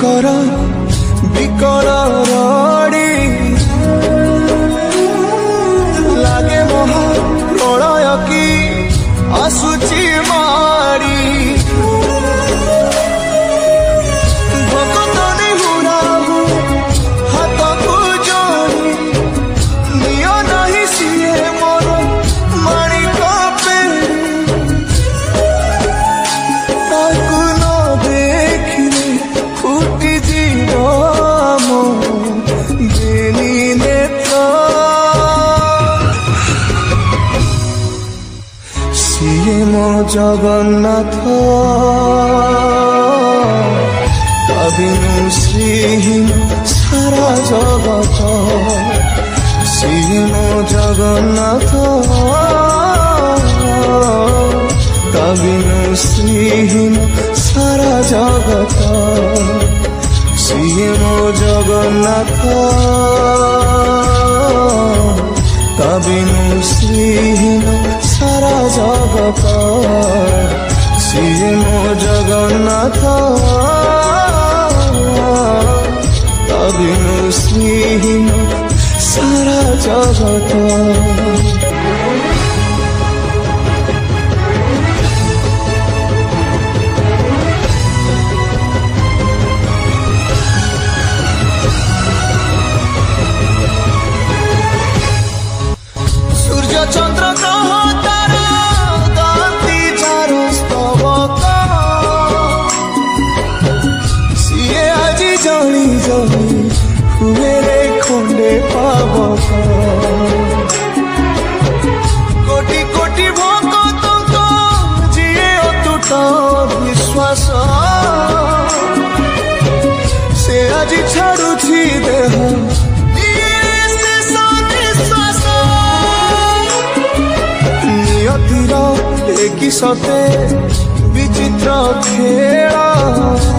कर विकल रड़ी लागे महा प्रलय की आसुची मारी भक्तनी हुराहु हाथ को जोड़ी नियो नहीं सिए मोर माणिक पेड़ी ताकू न देखिले फुटी जीव मो बेनी नेत्र सिए मो जगन्नाथ बिनु श्रीहीन सारा जगत सिए मो जगन्नाथ बिनु श्रीहीन सारा जगत सिए मो जगन्नाथ बिनु श्रीहीन सारा जगत सिए मो जगन्नाथ बिनु श्रीहीन सारा जगत। सूर्य चंद्र ग्रह तारा गाती चारो स्तवक सिए आजी जली जली हुए रे खंडे पावक कोटि कोटि भक्त जिए अतुट विश्वास से आजी छाड़ुछि देह नियतिर एक सते विचित्र खेल